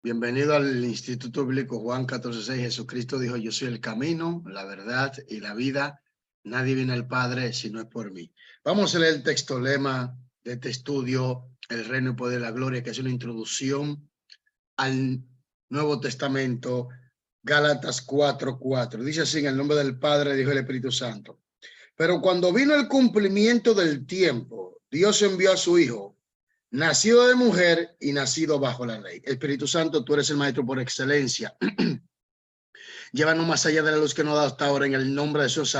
Bienvenido al Instituto Bíblico Juan 14:6. Jesucristo dijo: yo soy el camino, la verdad y la vida. Nadie viene al Padre si no es por mí. Vamos a leer el texto lema de este estudio, El reino y poder de la gloria, que es una introducción al Nuevo Testamento, Gálatas 4:4. Dice así: en el nombre del Padre, dijo el Espíritu Santo. Pero cuando vino el cumplimiento del tiempo, Dios envió a su Hijo, nacido de mujer y nacido bajo la ley. Espíritu Santo, tú eres el maestro por excelencia. Llévanos más allá de la luz que nos da hasta ahora, en el nombre de Jesús.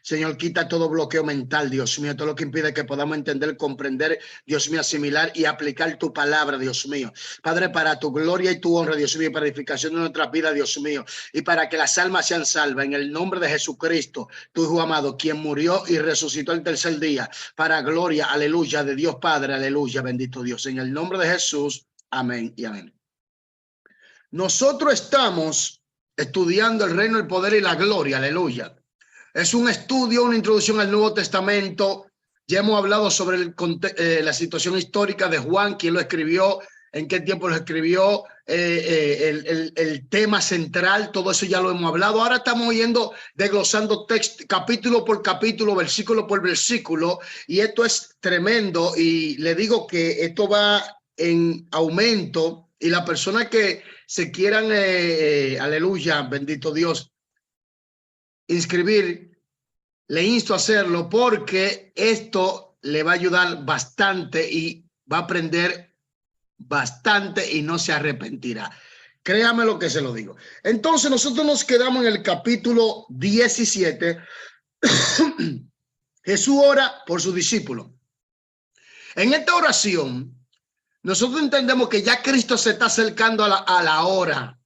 Señor, quita todo bloqueo mental, Dios mío, todo lo que impide que podamos entender, comprender, Dios mío, asimilar y aplicar tu palabra, Dios mío. Padre, para tu gloria y tu honra, Dios mío, para edificación de nuestra vida, Dios mío, y para que las almas sean salvas, en el nombre de Jesucristo, tu Hijo amado, quien murió y resucitó el tercer día, para gloria, aleluya, de Dios Padre, aleluya, bendito Dios. En el nombre de Jesús, amén y amén. Nosotros estamos estudiando el reino, el poder y la gloria, aleluya. Es un estudio, una introducción al Nuevo Testamento. Ya hemos hablado sobre la situación histórica de Juan, quién lo escribió, en qué tiempo lo escribió, el tema central, todo eso ya lo hemos hablado. Ahora estamos yendo desglosando texto, capítulo por capítulo, versículo por versículo, y esto es tremendo, y le digo que esto va en aumento, y la persona que se quieran, aleluya, bendito Dios, inscribir, le insto a hacerlo, porque esto le va a ayudar bastante y va a aprender bastante y no se arrepentirá. Créame lo que se lo digo. Entonces nosotros nos quedamos en el capítulo 17. Jesús ora por su discípulo. En esta oración, nosotros entendemos que ya Cristo se está acercando a la hora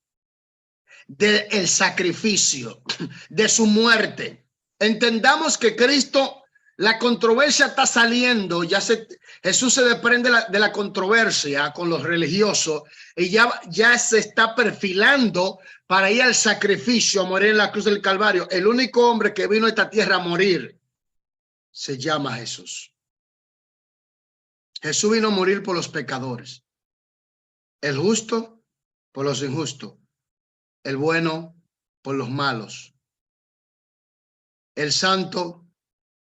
del sacrificio, de su muerte. Entendamos que Cristo, la controversia está saliendo, Jesús se desprende de la controversia con los religiosos y ya se está perfilando para ir al sacrificio, a morir en la cruz del Calvario. El único hombre que vino a esta tierra a morir se llama Jesús. Jesús vino a morir por los pecadores, el justo por los injustos, el bueno por los malos, el santo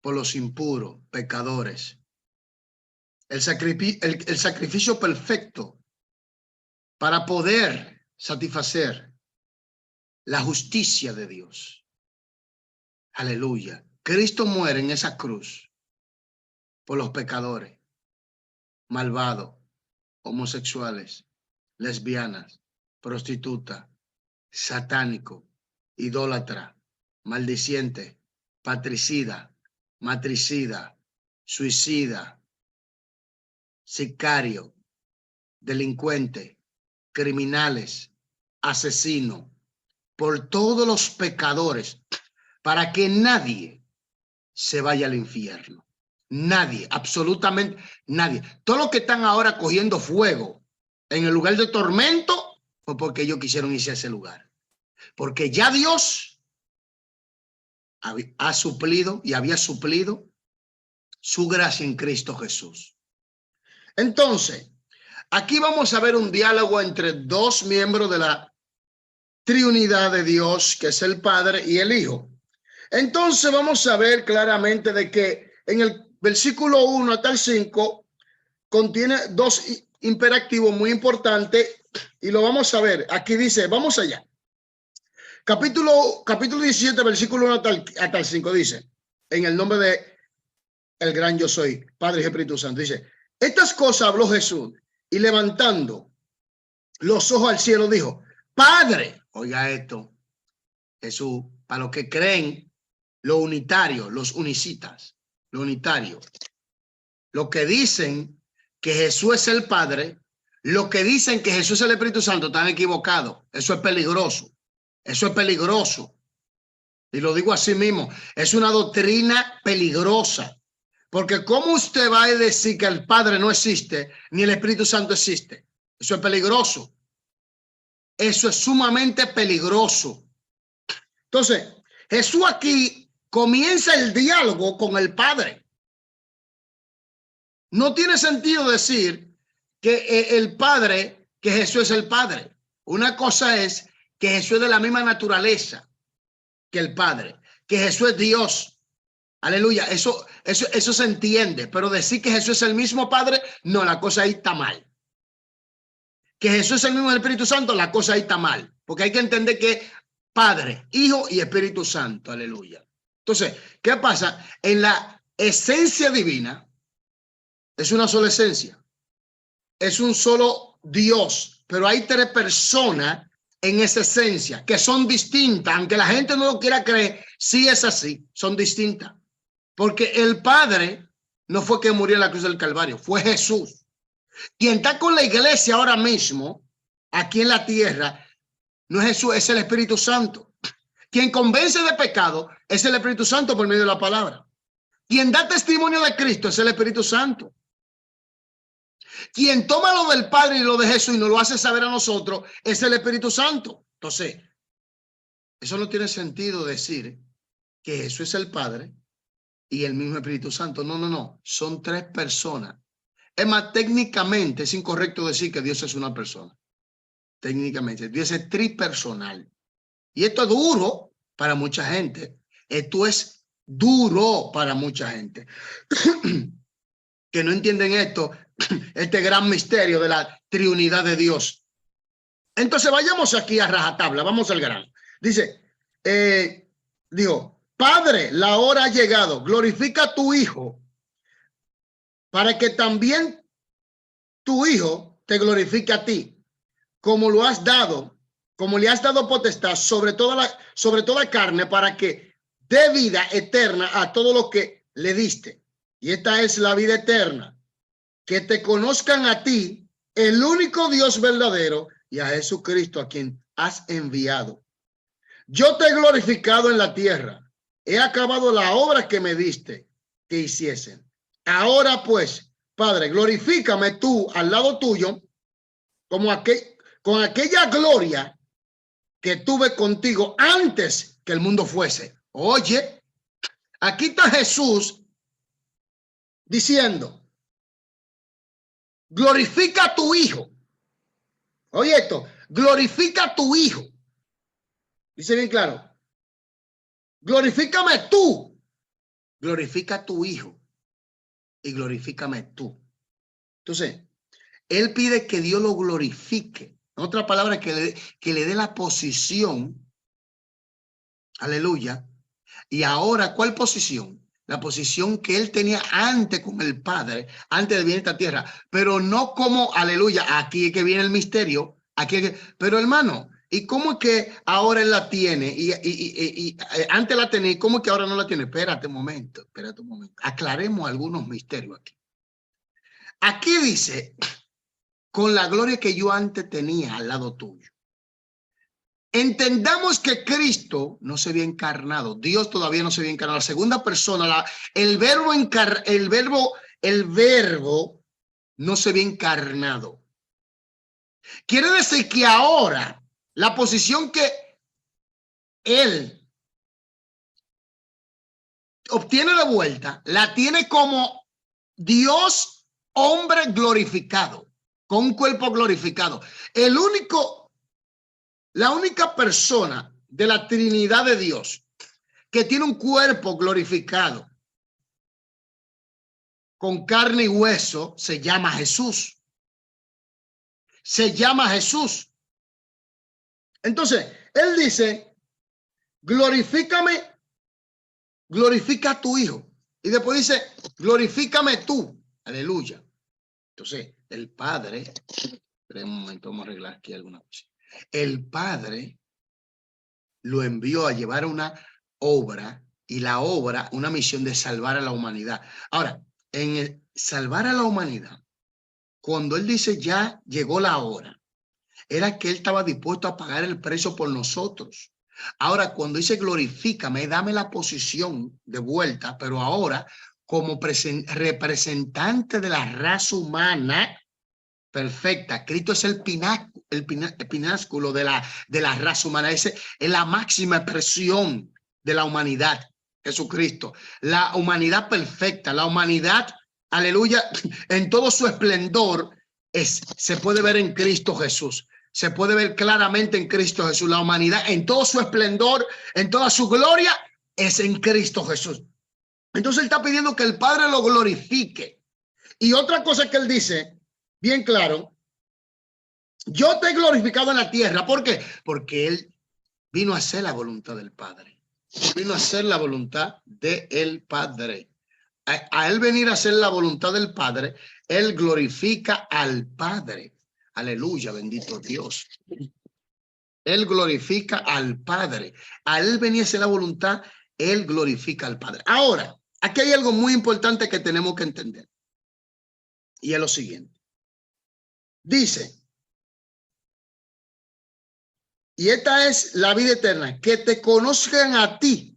por los impuros, pecadores. El sacrificio perfecto para poder satisfacer la justicia de Dios. Aleluya. Cristo muere en esa cruz por los pecadores, malvados, homosexuales, lesbianas, prostitutas, satánico, idólatra, maldiciente, patricida, matricida, suicida, sicario, delincuente, criminales, asesino, por todos los pecadores, para que nadie se vaya al infierno. Nadie, absolutamente nadie. Todos los que están ahora cogiendo fuego en el lugar de tormento fue porque ellos quisieron irse a ese lugar. Porque ya Dios ha suplido y había suplido su gracia en Cristo Jesús. Entonces, aquí vamos a ver un diálogo entre dos miembros de la Trinidad de Dios, que es el Padre y el Hijo. Entonces vamos a ver claramente de que en el versículo 1 hasta el 5 contiene dos imperativos muy importantes y lo vamos a ver. Aquí dice, vamos allá. Capítulo 17, versículo 1 hasta el 5 dice, en el nombre de el gran yo soy, Padre y Espíritu Santo, dice, estas cosas habló Jesús y levantando los ojos al cielo dijo, Padre, oiga esto, Jesús, para los que creen lo unitario, los unicitas, lo unitario, lo que dicen que Jesús es el Padre, lo que dicen que Jesús es el Espíritu Santo, están equivocados. Eso es peligroso. Eso es peligroso. Y lo digo así mismo, es una doctrina peligrosa. Porque ¿cómo usted va a decir que el Padre no existe, ni el Espíritu Santo existe? Eso es peligroso. Eso es sumamente peligroso. Entonces, Jesús aquí comienza el diálogo con el Padre. No tiene sentido decir que el Padre, que Jesús es el Padre. Una cosa es que Jesús es de la misma naturaleza que el Padre, que Jesús es Dios. Aleluya, eso se entiende, pero decir que Jesús es el mismo Padre, no, la cosa ahí está mal. Que Jesús es el mismo Espíritu Santo, la cosa ahí está mal, porque hay que entender que Padre, Hijo y Espíritu Santo, aleluya. Entonces, ¿qué pasa? En la esencia divina, es una sola esencia, es un solo Dios, pero hay tres personas en esa esencia que son distintas, aunque la gente no lo quiera creer, sí es así, son distintas. Porque el Padre no fue que murió en la cruz del Calvario, fue Jesús. Quien está con la iglesia ahora mismo, aquí en la tierra, no es Jesús, es el Espíritu Santo. Quien convence de pecado es el Espíritu Santo por medio de la palabra. Quien da testimonio de Cristo es el Espíritu Santo. Quien toma lo del Padre y lo de Jesús y nos lo hace saber a nosotros es el Espíritu Santo. Entonces, eso no tiene sentido decir que Jesús es el Padre y el mismo Espíritu Santo. No, no, no. Son tres personas. Es más, técnicamente es incorrecto decir que Dios es una persona. Técnicamente, Dios es tripersonal. Y esto es duro para mucha gente. Esto es duro para mucha gente. Que no entienden esto, este gran misterio de la triunidad de Dios. Entonces vayamos aquí a rajatabla, vamos al grano. Dice, dijo, Padre, la hora ha llegado, glorifica a tu Hijo, para que también tu Hijo te glorifique a ti, como lo has dado, como le has dado potestad sobre toda carne, para que dé vida eterna a todo lo que le diste. Y esta es la vida eterna, que te conozcan a ti, el único Dios verdadero, y a Jesucristo, a quien has enviado. Yo te he glorificado en la tierra, he acabado la obra que me diste que hiciesen. Ahora pues, Padre, glorifícame tú al lado tuyo, como con aquella gloria que tuve contigo antes que el mundo fuese. Oye, aquí está Jesús diciendo, glorifica a tu Hijo. Oye esto, glorifica a tu Hijo. Dice bien claro, glorifícame tú, glorifica a tu Hijo y glorifícame tú. Entonces, él pide que Dios lo glorifique. En otra palabra, que le dé la posición. Aleluya. Y ahora, ¿cuál posición? La posición que él tenía antes con el Padre, antes de venir a esta tierra, pero no como, aleluya, aquí es que viene el misterio, pero hermano, ¿y cómo es que ahora él la tiene? Y antes la tenía, ¿y cómo es que ahora no la tiene? Espérate un momento. Aclaremos algunos misterios aquí. Aquí dice, con la gloria que yo antes tenía al lado tuyo. Entendamos que Cristo no se había encarnado, Dios todavía no se había encarnado. La segunda persona, el verbo no se había encarnado. Quiere decir que ahora la posición que él obtiene de vuelta, la tiene como Dios hombre glorificado, con un cuerpo glorificado. La única persona de la Trinidad de Dios que tiene un cuerpo glorificado con carne y hueso se llama Jesús. Se llama Jesús. Entonces, él dice, glorifícame, glorifica a tu Hijo. Y después dice, glorifícame tú. Aleluya. Entonces, el Padre, espera un momento, vamos a arreglar aquí alguna cosa. El Padre lo envió a llevar una obra, y la obra, una misión de salvar a la humanidad. Ahora, en el salvar a la humanidad, cuando él dice ya llegó la hora, era que él estaba dispuesto a pagar el precio por nosotros. Ahora, cuando dice glorifícame, dame la posición de vuelta, pero ahora como representante de la raza humana perfecta. Cristo es el pináculo de la raza humana. Esa es la máxima expresión de la humanidad, Jesucristo. La humanidad perfecta, la humanidad, aleluya, en todo su esplendor se puede ver en Cristo Jesús. se puede ver claramente en Cristo Jesús. La humanidad en todo su esplendor, en toda su gloria, es en Cristo Jesús. Entonces él está pidiendo que el Padre lo glorifique. Y otra cosa que él dice, bien claro, yo te he glorificado en la tierra. ¿Por qué? Porque él vino a hacer la voluntad del Padre. Vino a hacer la voluntad del Padre. A él venir a hacer la voluntad del Padre, él glorifica al Padre. Aleluya, bendito Dios. Él glorifica al Padre. A él venir a hacer la voluntad, él glorifica al Padre. Ahora, aquí hay algo muy importante que tenemos que entender. Y es lo siguiente. Dice, y esta es la vida eterna, que te conozcan a ti,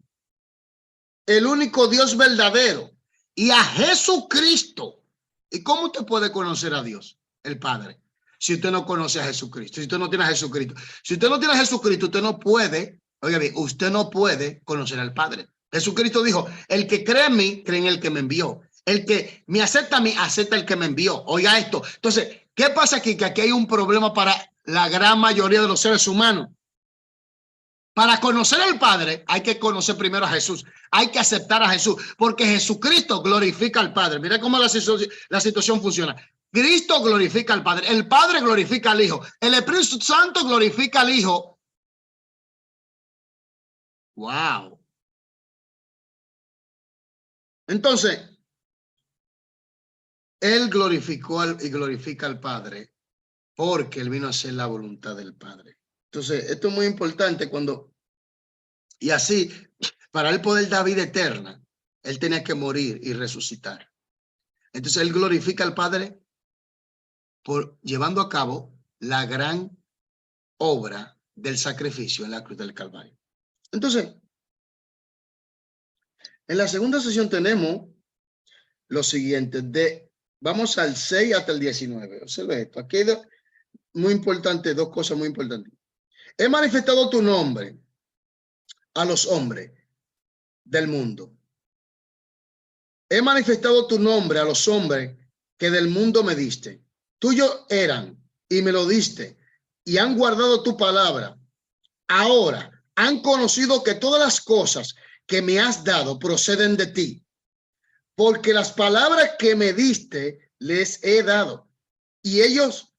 el único Dios verdadero, y a Jesucristo. ¿Y cómo usted puede conocer a Dios, el Padre, si usted no conoce a Jesucristo? Si usted no tiene a Jesucristo. Si usted no tiene a Jesucristo, usted no puede, oiga bien, usted no puede conocer al Padre. Jesucristo dijo, el que cree en mí, cree en el que me envió. El que me acepta a mí, acepta el que me envió. Oiga esto. Entonces, ¿qué pasa aquí? Que aquí hay un problema para la gran mayoría de los seres humanos. Para conocer al Padre hay que conocer primero a Jesús. Hay que aceptar a Jesús, porque Jesucristo glorifica al Padre. Mira cómo la situación funciona. Cristo glorifica al Padre. El Padre glorifica al Hijo. El Espíritu Santo glorifica al Hijo. Wow. Entonces, él glorificó y glorifica al Padre porque él vino a hacer la voluntad del Padre. Entonces, esto es muy importante y así, para él poder dar vida eterna, él tenía que morir y resucitar. Entonces, él glorifica al Padre por llevando a cabo la gran obra del sacrificio en la cruz del Calvario. Entonces, en la segunda sesión tenemos lo siguiente, vamos al 6 hasta el 19. Observe esto, aquí hay muy importante, dos cosas muy importantes. He manifestado tu nombre a los hombres del mundo. He manifestado tu nombre a los hombres que del mundo me diste. Tuyos eran y me lo diste y han guardado tu palabra. Ahora han conocido que todas las cosas que me has dado proceden de ti, porque las palabras que me diste les he dado y ellos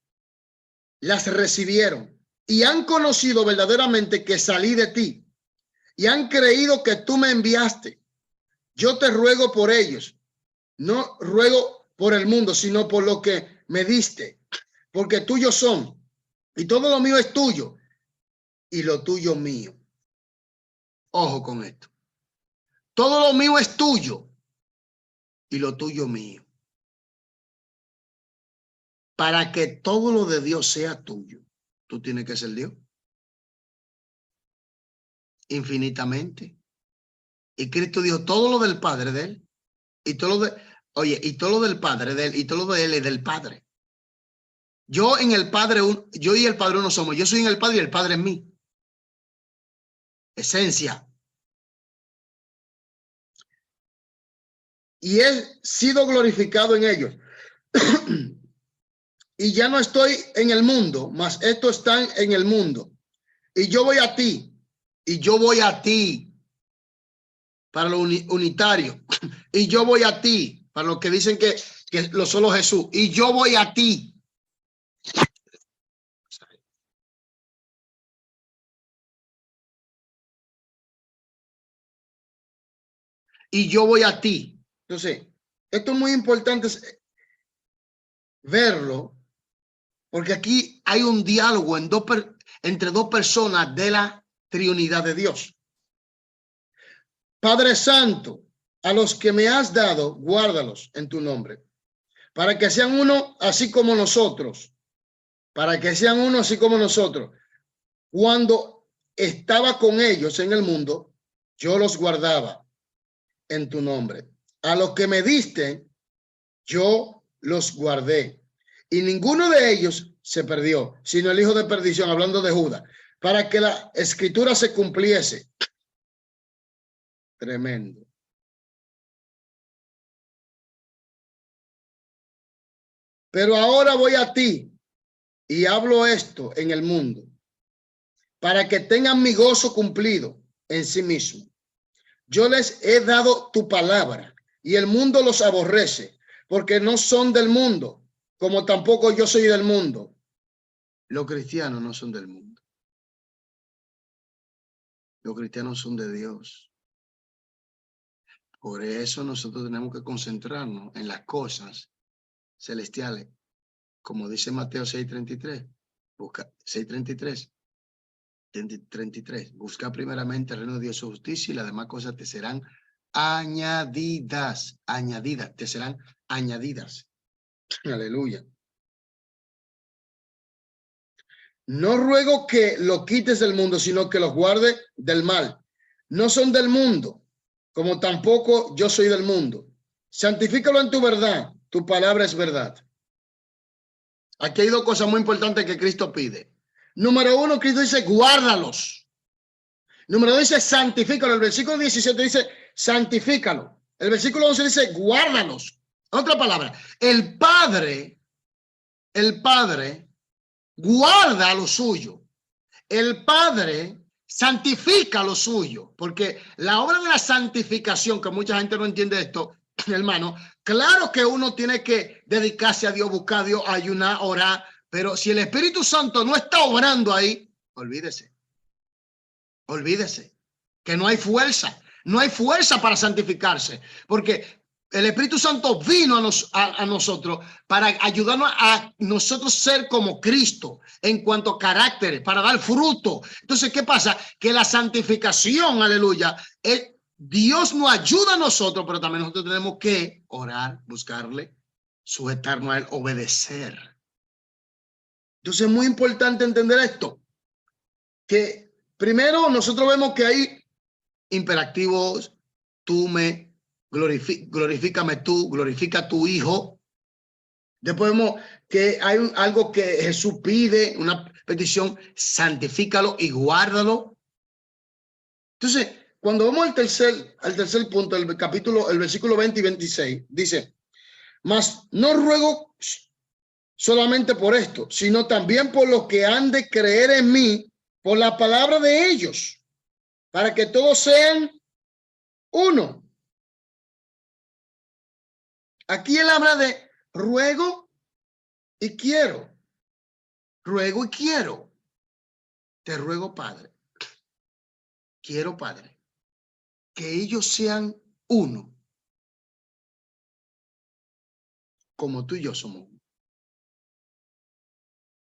las recibieron y han conocido verdaderamente que salí de ti y han creído que tú me enviaste. Yo te ruego por ellos, no ruego por el mundo, sino por lo que me diste, porque tuyos son y todo lo mío es tuyo y lo tuyo mío. Ojo con esto. Todo lo mío es tuyo y lo tuyo mío. Para que todo lo de Dios sea tuyo, tú tienes que ser Dios. Infinitamente. Y Cristo dijo, todo lo del Padre de él, y todo lo de, oye, y todo lo del Padre de él, y todo lo de él es del Padre. Yo en el Padre, yo y el Padre uno somos. Yo soy en el Padre y el Padre en mí. Esencia. Y he sido glorificado en ellos. Y ya no estoy en el mundo, mas estos están en el mundo. Y yo voy a ti, y yo voy a ti, para lo unitario. Y yo voy a ti, para los que dicen que lo solo Jesús. Y yo voy a ti. Y yo voy a ti. Entonces, esto es muy importante verlo, porque aquí hay un diálogo entre dos personas de la Trinidad de Dios. Padre Santo, a los que me has dado, guárdalos en tu nombre, para que sean uno así como nosotros, para que sean uno así como nosotros. Cuando estaba con ellos en el mundo, yo los guardaba en tu nombre. A los que me diste, yo los guardé. Y ninguno de ellos se perdió, sino el hijo de perdición, hablando de Judas, para que la escritura se cumpliese. Tremendo. Pero ahora voy a ti y hablo esto en el mundo, para que tengan mi gozo cumplido en sí mismo. Yo les he dado tu palabra, y el mundo los aborrece, porque no son del mundo, como tampoco yo soy del mundo. Los cristianos no son del mundo. Los cristianos son de Dios. Por eso nosotros tenemos que concentrarnos en las cosas celestiales. Como dice Mateo 6:33, busca 6:33, 33, busca primeramente el reino de Dios, su justicia, y las demás cosas te serán añadidas, te serán añadidas. Aleluya. No ruego que lo quites del mundo, sino que los guarde del mal. No son del mundo, como tampoco yo soy del mundo. Santifícalo en tu verdad, tu palabra es verdad. Aquí hay dos cosas muy importantes que Cristo pide. Número uno, Cristo dice, guárdalos. Número dos, dice, santifícalo. El versículo 17 dice, santifícalo. El versículo 11 dice, guárdalos. Otra palabra, el Padre guarda lo suyo. El Padre santifica lo suyo, porque la obra de la santificación, que mucha gente no entiende esto, hermano, claro que uno tiene que dedicarse a Dios, buscar a Dios, ayunar, orar, pero si el Espíritu Santo no está obrando ahí, olvídese que no hay fuerza para santificarse, porque el Espíritu Santo vino a nosotros para ayudarnos a nosotros ser como Cristo en cuanto a carácter, para dar fruto. Entonces, ¿qué pasa? Que la santificación, aleluya, Dios nos ayuda a nosotros, pero también nosotros tenemos que orar, buscarle, sujetarnos a él, obedecer. Entonces, es muy importante entender esto, que primero nosotros vemos que hay imperativos, tú me glorifícame tú, glorifica a tu hijo. Después vemos que hay algo que Jesús pide, una petición, santifícalo y guárdalo. Entonces, cuando vamos al tercer punto, el versículo 20 y 26, dice, mas no ruego solamente por esto, sino también por los que han de creer en mí, por la palabra de ellos, para que todos sean uno. Aquí él habla de ruego y quiero. Ruego y quiero. Te ruego, Padre. Quiero, Padre, que ellos sean uno, como tú y yo somos uno.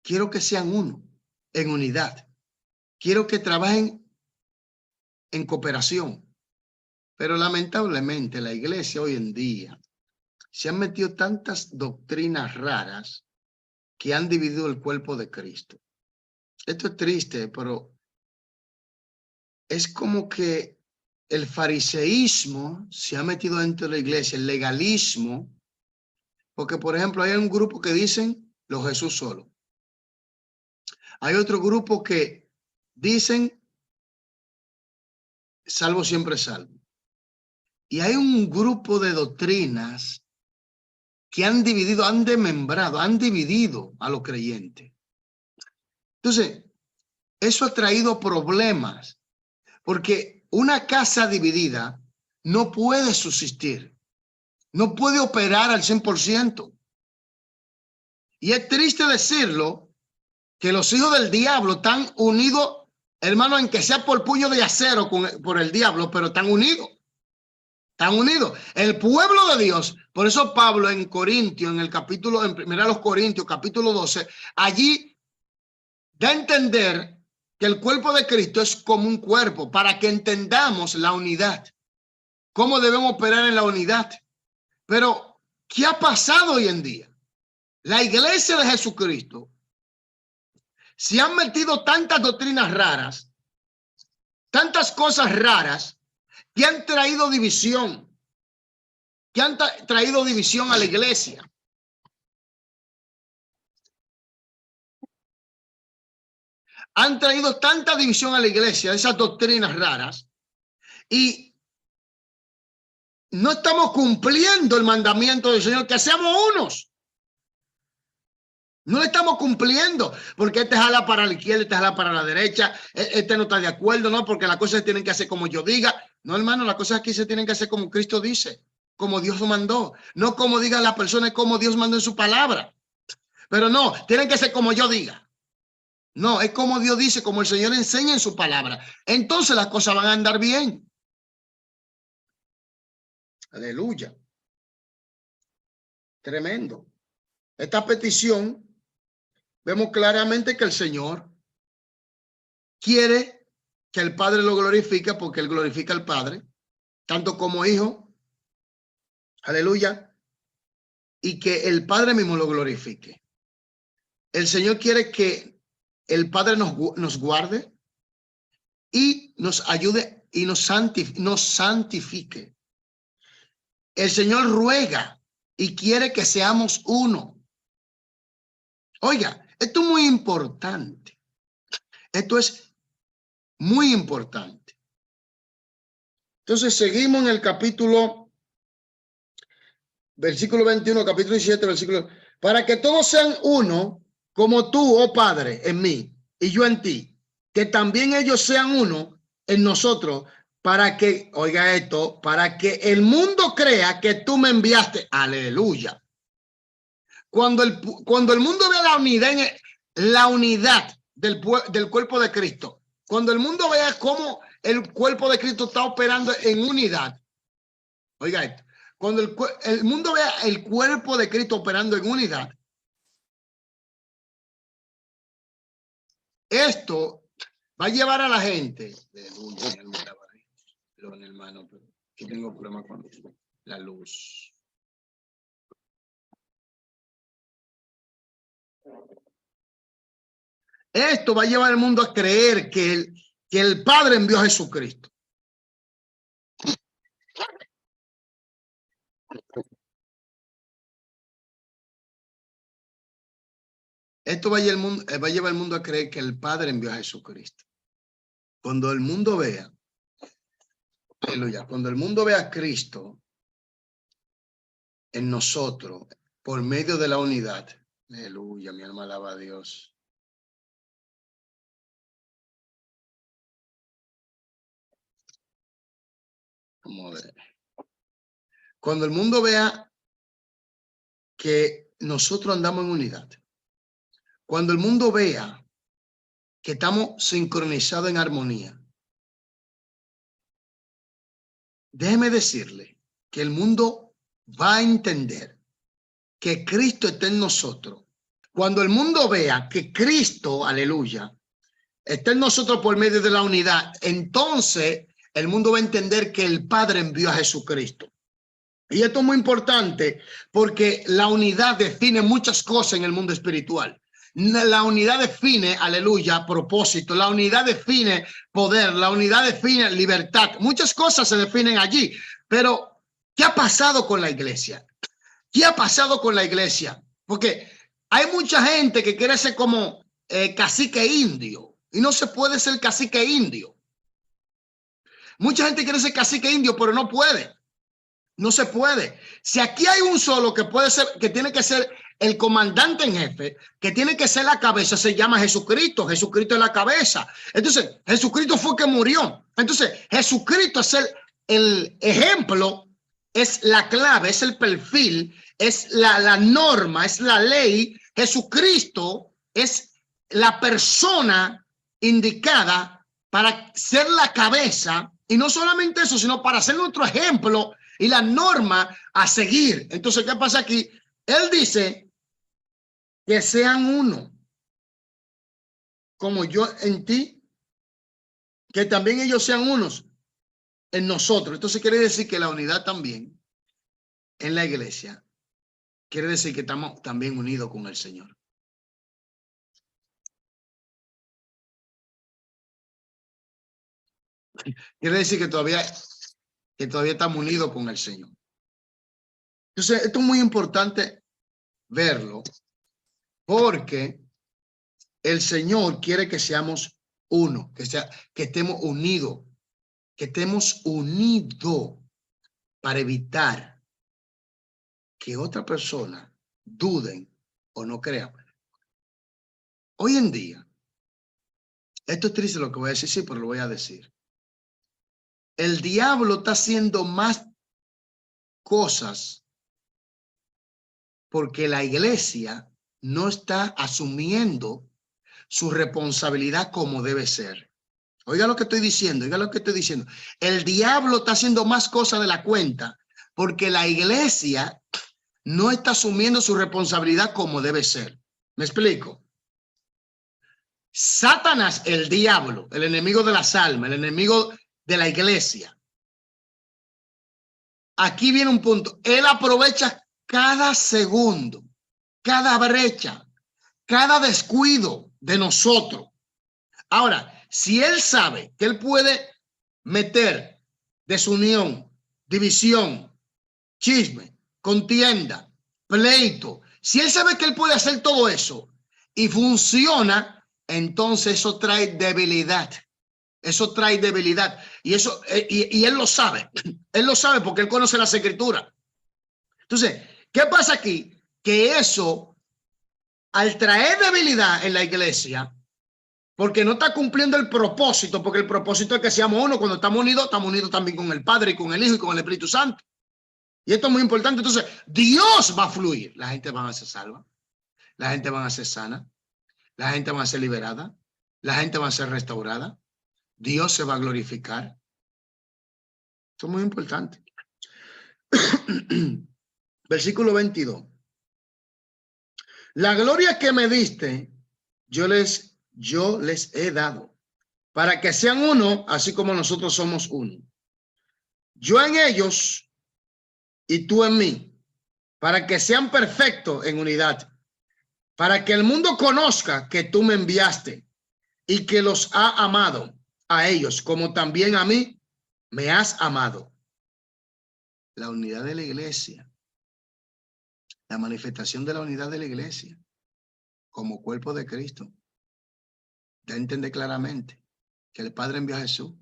Quiero que sean uno, en unidad. Quiero que trabajen en cooperación. Pero lamentablemente la iglesia hoy en día se han metido tantas doctrinas raras que han dividido el cuerpo de Cristo. Esto es triste, pero es como que el fariseísmo se ha metido dentro de la iglesia, el legalismo, porque por ejemplo hay un grupo que dicen los Jesús solo. Hay otro grupo que dicen salvo siempre salvo. Y hay un grupo de doctrinas que han dividido, han desmembrado, han dividido a los creyentes. Entonces, eso ha traído problemas, porque una casa dividida no puede subsistir, no puede operar al 100%. Y es triste decirlo, que los hijos del diablo están unidos, hermano, en que sea por puño de acero por el diablo, pero están unidos. Están unidos. El pueblo de Dios, por eso Pablo en Corintios, en el capítulo, en 1 Corintios, capítulo 12, allí da a entender que el cuerpo de Cristo es como un cuerpo, para que entendamos la unidad, cómo debemos operar en la unidad. Pero, ¿qué ha pasado hoy en día? La iglesia de Jesucristo se han metido tantas doctrinas raras, tantas cosas raras, que han traído división, a la iglesia. Han traído tanta división a la iglesia, esas doctrinas raras, y no estamos cumpliendo el mandamiento del Señor, que seamos unos. No le estamos cumpliendo, porque este jala para la izquierda, este jala para la derecha, este no está de acuerdo, no, porque las cosas se tienen que hacer como yo diga. No, hermano, las cosas aquí se tienen que hacer como Cristo dice, como Dios mandó, no como diga la persona, como Dios mandó en su palabra. Pero no, tienen que ser como yo diga. No, es como Dios dice, como el Señor enseña en su palabra. Entonces las cosas van a andar bien. Aleluya. Tremendo. Esta petición, vemos claramente que el Señor quiere que el Padre lo glorifique porque Él glorifica al Padre, tanto como Hijo, aleluya, y que el Padre mismo lo glorifique. El Señor quiere que el Padre nos guarde y nos ayude y nos santifique. El Señor ruega y quiere que seamos uno. Oiga, esto es muy importante. Esto es muy importante. Entonces seguimos en el capítulo, versículo 21, capítulo 17, versículo. Para que todos sean uno, como tú, oh Padre, en mí y yo en ti, que también ellos sean uno en nosotros, para que, oiga esto, para que el mundo crea que tú me enviaste. Aleluya. Cuando el mundo ve la unidad del cuerpo de Cristo, cuando el mundo vea cómo el cuerpo de Cristo está operando en unidad, oiga esto, cuando el mundo vea el cuerpo de Cristo operando en unidad, esto va a llevar a la gente, perdón, hermano, pero aquí tengo problema con la luz. Esto va a llevar al mundo a creer que el Padre envió a Jesucristo. Esto va a llevar al mundo a creer que el Padre envió a Jesucristo. Cuando el mundo vea, aleluya, cuando el mundo vea a Cristo en nosotros, por medio de la unidad, aleluya, mi alma alaba a Dios. Cuando el mundo vea que nosotros andamos en unidad, cuando el mundo vea que estamos sincronizados en armonía, déjeme decirle que el mundo va a entender que Cristo está en nosotros. Cuando el mundo vea que Cristo, aleluya, está en nosotros por medio de la unidad, entonces el mundo va a entender que el Padre envió a Jesucristo. Y esto es muy importante porque la unidad define muchas cosas en el mundo espiritual. La unidad define, aleluya, propósito. La unidad define poder. La unidad define libertad. Muchas cosas se definen allí. Pero, ¿qué ha pasado con la iglesia? ¿Qué ha pasado con la iglesia? Porque hay mucha gente que quiere ser como cacique indio. Y no se puede ser cacique indio. Mucha gente quiere ser cacique indio, pero no puede. No se puede. Si aquí hay un solo que puede ser, que tiene que ser el comandante en jefe, que tiene que ser la cabeza, se llama Jesucristo. Jesucristo es la cabeza. Entonces, Jesucristo fue que murió. Entonces, Jesucristo es el ejemplo, es la clave, es el perfil, es la norma, es la ley. Jesucristo es la persona indicada para ser la cabeza, y no solamente eso, sino para ser nuestro ejemplo y la norma a seguir. Entonces, ¿qué pasa aquí? Él dice que sean uno, como yo en ti, que también ellos sean unos en nosotros. Entonces quiere decir que la unidad también en la iglesia quiere decir que estamos también unidos con el Señor. Quiere decir que todavía estamos unidos con el Señor. Entonces, esto es muy importante verlo, porque el Señor quiere que seamos uno, que estemos unidos, para evitar que otra persona duden o no crean. Hoy en día, esto es triste lo que voy a decir, sí, pero lo voy a decir. El diablo está haciendo más cosas porque la iglesia no está asumiendo su responsabilidad como debe ser. Oiga lo que estoy diciendo, oiga lo que estoy diciendo. El diablo está haciendo más cosas de la cuenta porque la iglesia no está asumiendo su responsabilidad como debe ser. ¿Me explico? Satanás, el diablo, el enemigo de las almas, el enemigo de la iglesia. Aquí viene un punto. Él aprovecha cada segundo, cada brecha, cada descuido de nosotros. Ahora, si él sabe que él puede meter desunión, división, chisme, contienda, pleito, si él sabe que él puede hacer todo eso y funciona, entonces eso trae debilidad. Eso trae debilidad. Y eso, y él lo sabe. Él lo sabe porque él conoce las escrituras. Entonces, ¿qué pasa aquí? Que eso, al traer debilidad en la iglesia, porque no está cumpliendo el propósito, porque el propósito es que seamos uno. Cuando estamos unidos también con el Padre y con el Hijo y con el Espíritu Santo. Y esto es muy importante. Entonces, Dios va a fluir. La gente va a ser salva. La gente va a ser sana. La gente va a ser liberada. La gente va a ser restaurada. Dios se va a glorificar. Esto es muy importante. Versículo 22. La gloria que me diste, yo les he dado, para que sean uno, así como nosotros somos uno. Yo en ellos y tú en mí, para que sean perfectos en unidad, para que el mundo conozca que tú me enviaste y que los ha amado a ellos, como también a mí me has amado. La unidad de la iglesia, la manifestación de la unidad de la iglesia como cuerpo de Cristo, da a entender claramente que el Padre envió a Jesús,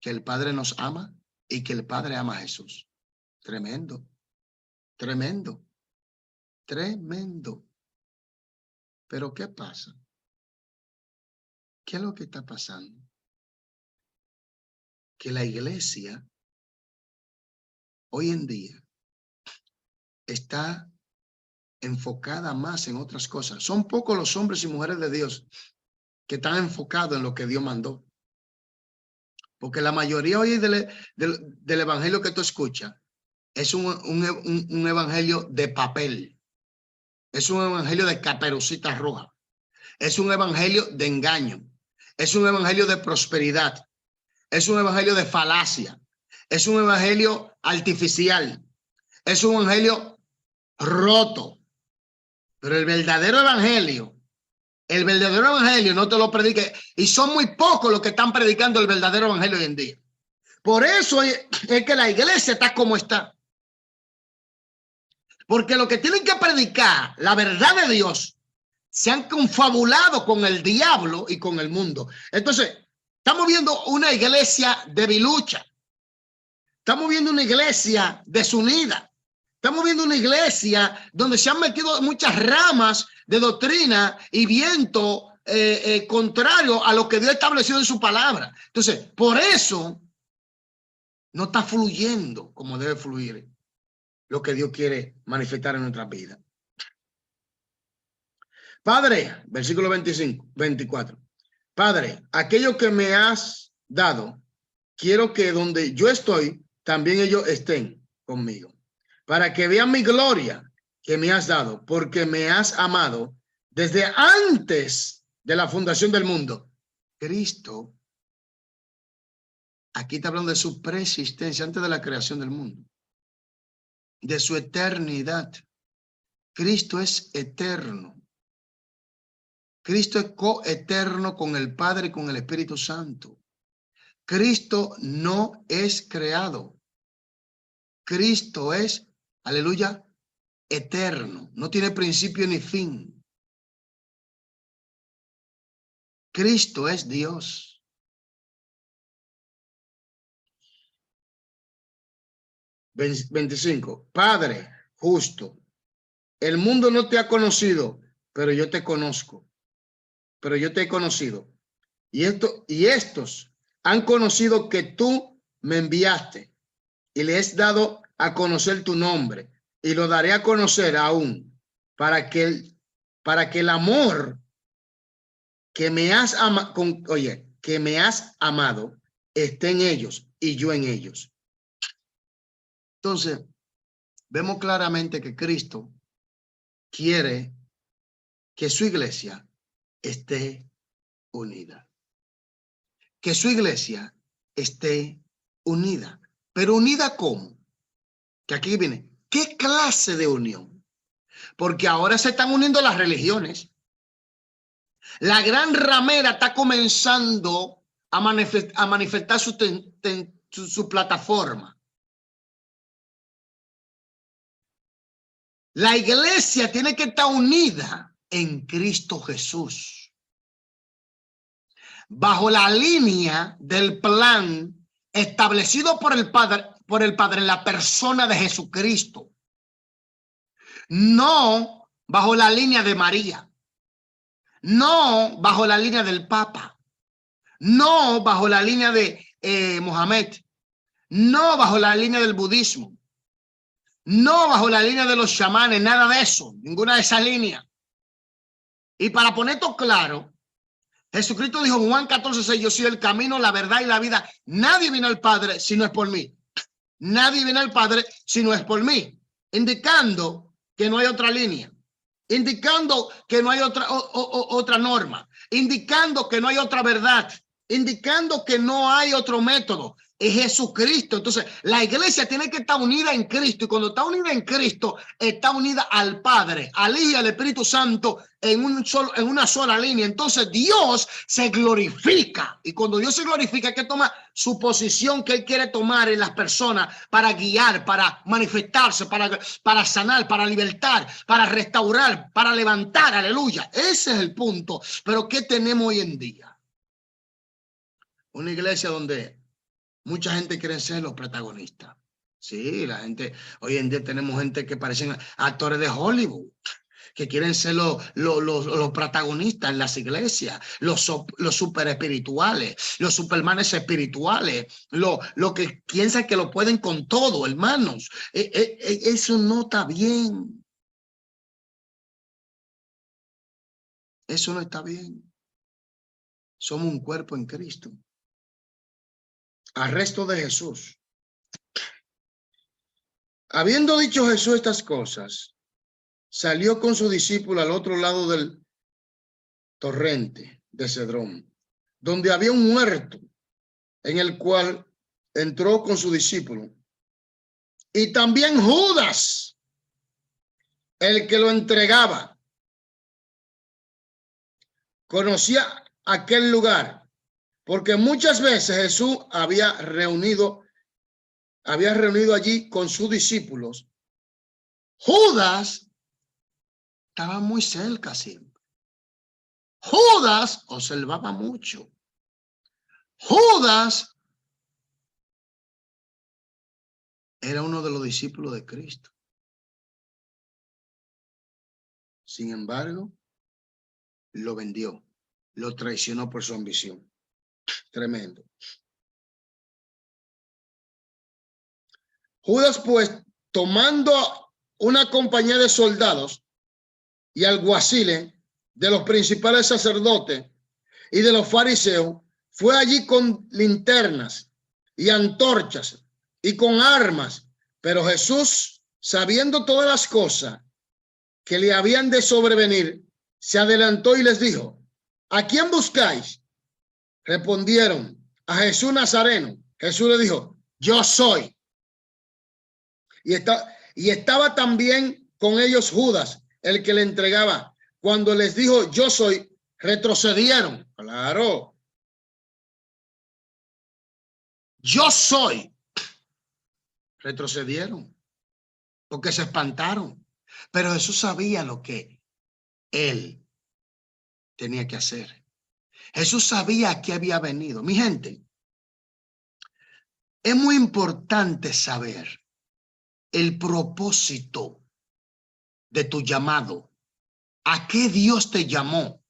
que el Padre nos ama y que el Padre ama a Jesús. Tremendo, tremendo, tremendo. Pero ¿qué pasa? ¿Qué es lo que está pasando? Que la iglesia hoy en día está enfocada más en otras cosas. Son pocos los hombres y mujeres de Dios que están enfocados en lo que Dios mandó. Porque la mayoría hoy del evangelio que tú escuchas es un evangelio de papel. Es un evangelio de caperucita roja. Es un evangelio de engaño. Es un evangelio de prosperidad. Es un evangelio de falacia. Es un evangelio artificial. Es un evangelio roto. Pero el verdadero evangelio no te lo predique. Y son muy pocos los que están predicando el verdadero evangelio hoy en día. Por eso es que la iglesia está como está. Porque lo que tienen que predicar, la verdad de Dios, se han confabulado con el diablo y con el mundo. Entonces, estamos viendo una iglesia debilucha. Estamos viendo una iglesia desunida. Estamos viendo una iglesia donde se han metido muchas ramas de doctrina y viento contrario a lo que Dios estableció en su palabra. Entonces, por eso no está fluyendo como debe fluir lo que Dios quiere manifestar en nuestras vidas. Padre, versículo 24. Padre, aquello que me has dado, quiero que donde yo estoy, también ellos estén conmigo, para que vean mi gloria que me has dado, porque me has amado desde antes de la fundación del mundo. Cristo, aquí está hablando de su preexistencia antes de la creación del mundo, de su eternidad. Cristo es eterno. Cristo es coeterno con el Padre y con el Espíritu Santo. Cristo no es creado. Cristo es, aleluya, eterno. No tiene principio ni fin. Cristo es Dios. Ps. 25. Padre justo, el mundo no te ha conocido, pero yo te conozco. pero yo te he conocido. Y estos han conocido que tú me enviaste y les he dado a conocer tu nombre y lo daré a conocer aún para que el amor que me has que me has amado esté en ellos y yo en ellos. Entonces, vemos claramente que Cristo quiere que su iglesia esté unida. Que su iglesia esté unida. Pero unida ¿cómo? Que aquí viene, ¿qué clase de unión? Porque ahora se están uniendo las religiones. La gran ramera está comenzando a manifestar su plataforma. La iglesia tiene que estar unida en Cristo Jesús, bajo la línea del plan establecido por el Padre en la persona de Jesucristo, no bajo la línea de María, no bajo la línea del Papa, no bajo la línea de Mohammed, no bajo la línea del budismo, no bajo la línea de los chamanes, nada de eso, ninguna de esas líneas. Y para poner esto claro, Jesucristo dijo en Juan 14:6, yo soy el camino, la verdad y la vida. Nadie viene al Padre si no es por mí. Nadie viene al Padre si no es por mí. Indicando que no hay otra línea. Indicando que no hay otra norma. Indicando que no hay otra verdad. Indicando que no hay otro método. Es Jesucristo. Entonces, la iglesia tiene que estar unida en Cristo. Y cuando está unida en Cristo, está unida al Padre, al Hijo y al Espíritu Santo en una sola línea. Entonces, Dios se glorifica. Y cuando Dios se glorifica, que toma su posición que Él quiere tomar en las personas para guiar, para manifestarse, para sanar, para libertar, para restaurar, para levantar. Aleluya. Ese es el punto. Pero ¿qué tenemos hoy en día? Una iglesia donde mucha gente quiere ser los protagonistas. Sí, la gente, hoy en día tenemos gente que parecen actores de Hollywood, que quieren ser los protagonistas en las iglesias, los super espirituales, los supermanes espirituales, lo que piensan que lo pueden con todo, hermanos. Eso no está bien. Eso no está bien. Somos un cuerpo en Cristo. Arresto de Jesús. Habiendo dicho Jesús estas cosas, salió con su discípulo al otro lado del torrente de Cedrón, donde había un huerto, en el cual entró con su discípulo. Y también Judas, el que lo entregaba, conocía aquel lugar, porque muchas veces Jesús había reunido allí con sus discípulos. Judas estaba muy cerca siempre. Judas observaba mucho. Judas era uno de los discípulos de Cristo. Sin embargo, lo vendió, lo traicionó por su ambición. Tremendo. Judas, pues, tomando una compañía de soldados y alguaciles de los principales sacerdotes y de los fariseos, fue allí con linternas y antorchas y con armas. Pero Jesús, sabiendo todas las cosas que le habían de sobrevenir, se adelantó y les dijo: ¿a quién buscáis? Respondieron: a Jesús Nazareno. Jesús le dijo: yo soy. Y estaba también con ellos Judas, el que le entregaba. Cuando les dijo: yo soy, retrocedieron. Claro. Yo soy. Retrocedieron porque se espantaron. Pero Jesús sabía lo que él tenía que hacer. Jesús sabía a qué había venido. Mi gente, es muy importante saber el propósito de tu llamado. ¿A qué Dios te llamó?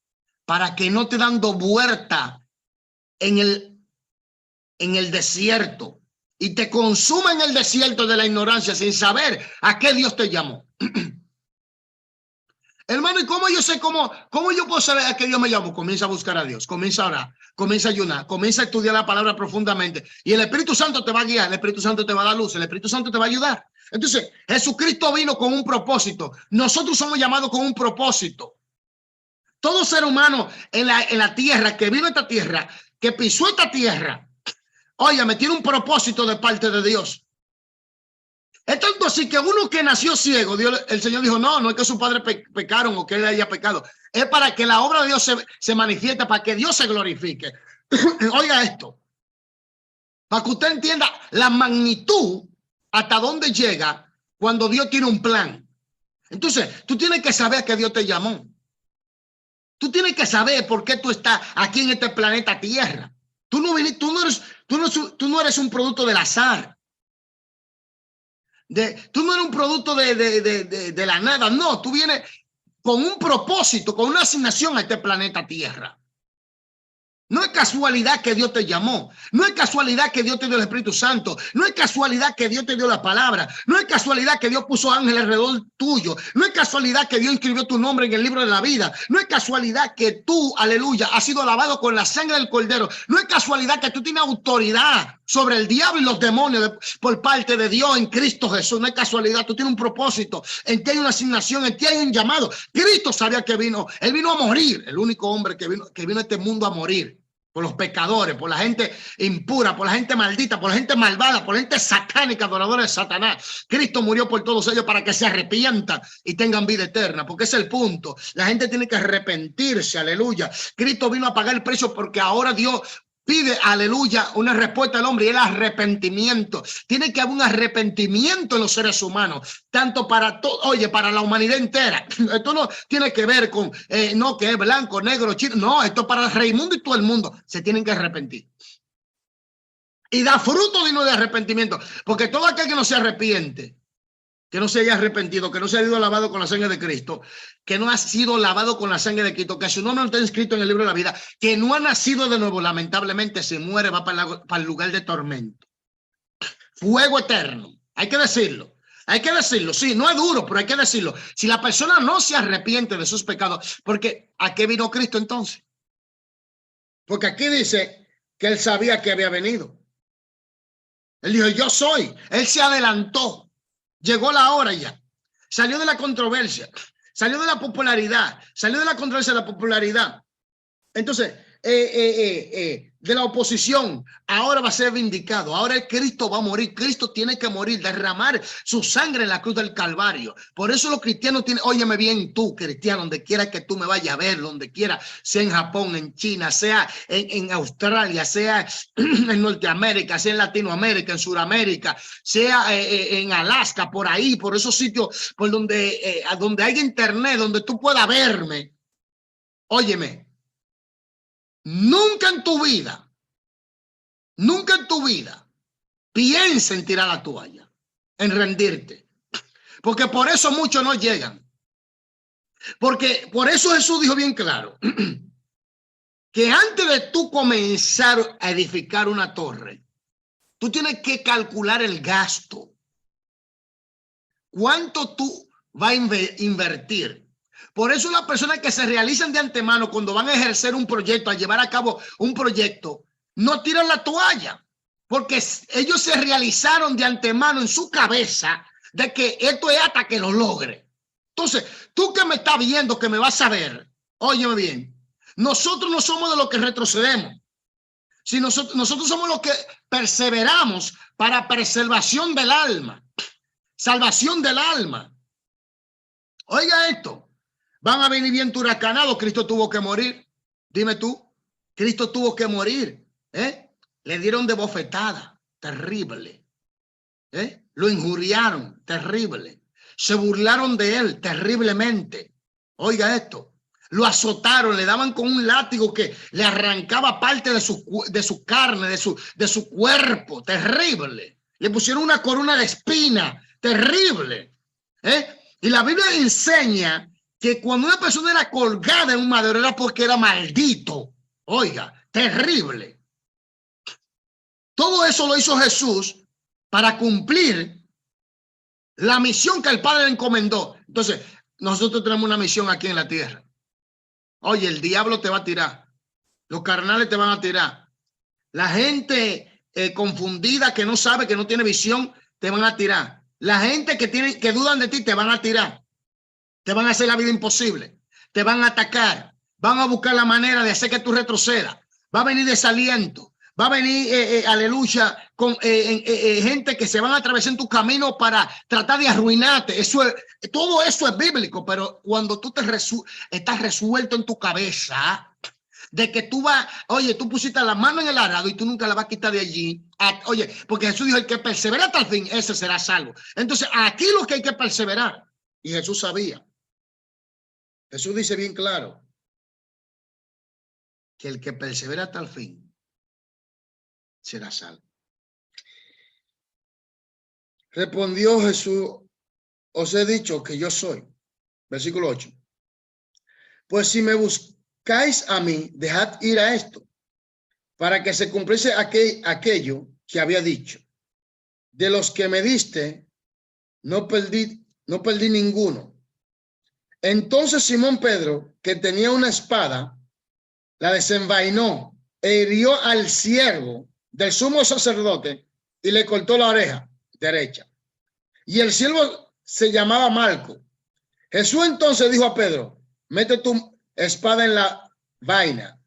para que no te dando vuelta en el desierto y te consuma en el desierto de la ignorancia sin saber a qué Dios te llamó. Hermano, ¿y cómo yo sé cómo yo puedo saber a qué Dios me llamó? Comienza a buscar a Dios, comienza a orar, comienza a ayunar, comienza a estudiar la palabra profundamente y el Espíritu Santo te va a guiar, el Espíritu Santo te va a dar luz, el Espíritu Santo te va a ayudar. Entonces, Jesucristo vino con un propósito. Nosotros somos llamados con un propósito. Todo ser humano en la tierra, que vino a esta tierra, que pisó esta tierra, óyame, tiene un propósito de parte de Dios. Es tanto así que uno que nació ciego, el Señor dijo, no es que sus padres pecaron o que él haya pecado. Es para que la obra de Dios se manifieste, para que Dios se glorifique. Oiga esto, para que usted entienda la magnitud hasta dónde llega cuando Dios tiene un plan. Entonces, tú tienes que saber que Dios te llamó. Tú tienes que saber por qué tú estás aquí en este planeta Tierra. Tú no eres un producto del azar. Tú no eres un producto de la nada. No, tú vienes con un propósito, con una asignación a este planeta Tierra. No es casualidad que Dios te llamó. No es casualidad que Dios te dio el Espíritu Santo. No es casualidad que Dios te dio la palabra. No es casualidad que Dios puso ángeles alrededor tuyo. No es casualidad que Dios inscribió tu nombre en el libro de la vida. No es casualidad que tú, aleluya, has sido lavado con la sangre del Cordero. No es casualidad que tú tienes autoridad sobre el diablo y los demonios por parte de Dios en Cristo Jesús. No es casualidad, tú tienes un propósito. En ti hay una asignación, en ti hay un llamado. Cristo sabía que vino. Él vino a morir. El único hombre que vino a este mundo a morir. Por los pecadores, por la gente impura, por la gente maldita, por la gente malvada, por la gente satánica, adoradora de Satanás. Cristo murió por todos ellos para que se arrepientan y tengan vida eterna, porque es el punto. La gente tiene que arrepentirse, aleluya. Cristo vino a pagar el precio porque ahora Dios pide, aleluya, una respuesta al hombre y el arrepentimiento. Tiene que haber un arrepentimiento en los seres humanos, tanto para todo, oye, para la humanidad entera. Esto no tiene que ver con, no, que es blanco, negro, chino. No, esto para el Raimundo y todo el mundo. Se tienen que arrepentir. Y da fruto digno de arrepentimiento, porque todo aquel que no se arrepiente, que no se haya arrepentido, que no se haya ido lavado con la sangre de Cristo, que no ha sido lavado con la sangre de Cristo, que su nombre no está inscrito en el libro de la vida, que no ha nacido de nuevo, lamentablemente se muere, va para el lugar de tormento. Fuego eterno, hay que decirlo. Hay que decirlo, sí, no es duro, pero hay que decirlo. Si la persona no se arrepiente de sus pecados, porque ¿a qué vino Cristo entonces? Porque aquí dice que él sabía que había venido. Él dijo, yo soy. Él se adelantó. Llegó la hora ya. Salió de la controversia. Salió de la popularidad. Salió de la controversia de la popularidad. Entonces, de la oposición, ahora va a ser vindicado. Ahora el Cristo va a morir. Cristo tiene que morir, derramar su sangre en la cruz del Calvario. Por eso los cristianos tienen, óyeme bien tú, cristiano, donde quiera que tú me vayas a ver, donde quiera, sea en Japón, en China, sea en Australia, sea en Norteamérica, sea en Latinoamérica, en Sudamérica, sea en Alaska, por ahí, por esos sitios por donde hay internet, donde tú puedas verme. Óyeme. Nunca en tu vida piensa en tirar la toalla, en rendirte, porque por eso muchos no llegan. Porque por eso Jesús dijo bien claro que antes de tú comenzar a edificar una torre, tú tienes que calcular el gasto. ¿Cuánto tú vas a invertir? Por eso las personas que se realizan de antemano cuando van a ejercer un proyecto, a llevar a cabo un proyecto, no tiran la toalla, porque ellos se realizaron de antemano en su cabeza de que esto es hasta que lo logre. Entonces, tú que me estás viendo, que me vas a ver, óyeme bien, nosotros no somos de los que retrocedemos, sino nosotros somos los que perseveramos para preservación del alma, salvación del alma. Oiga esto. Van a venir bien huracanados. Cristo tuvo que morir. Dime tú. Cristo tuvo que morir. Le dieron de bofetada. Terrible. Lo injuriaron. Terrible. Se burlaron de él terriblemente. Oiga esto. Lo azotaron. Le daban con un látigo que le arrancaba parte de su carne, de su cuerpo. Terrible. Le pusieron una corona de espina. Terrible. Y la Biblia enseña que cuando una persona era colgada en un madero era porque era maldito. Oiga, terrible. Todo eso lo hizo Jesús para cumplir la misión que el Padre le encomendó. Entonces, nosotros tenemos una misión aquí en la tierra. Oye, el diablo te va a tirar. Los carnales te van a tirar. La gente confundida, que no sabe, que no tiene visión, te van a tirar. La gente que dudan de ti, te van a tirar. Te van a hacer la vida imposible. Te van a atacar. Van a buscar la manera de hacer que tú retrocedas. Va a venir desaliento. Va a venir, aleluya, con gente que se van a atravesar en tu camino para tratar de arruinarte. Todo eso es bíblico, pero cuando tú estás resuelto en tu cabeza de que tú vas, oye, tú pusiste la mano en el arado y tú nunca la vas a quitar de allí. Oye, porque Jesús dijo, el que persevera hasta el fin, ese será salvo. Entonces, aquí lo que hay que perseverar. Y Jesús sabía. Jesús dice bien claro que el que persevera hasta el fin será salvo. Respondió Jesús, os he dicho que yo soy. Versículo 8. Pues si me buscáis a mí, dejad ir a esto, para que se cumpliese aquello que había dicho. De los que me diste, no perdí ninguno. Entonces Simón Pedro, que tenía una espada, la desenvainó e hirió al siervo del sumo sacerdote y le cortó la oreja derecha. Y el siervo se llamaba Malco. Jesús entonces dijo a Pedro, mete tu espada en la vaina.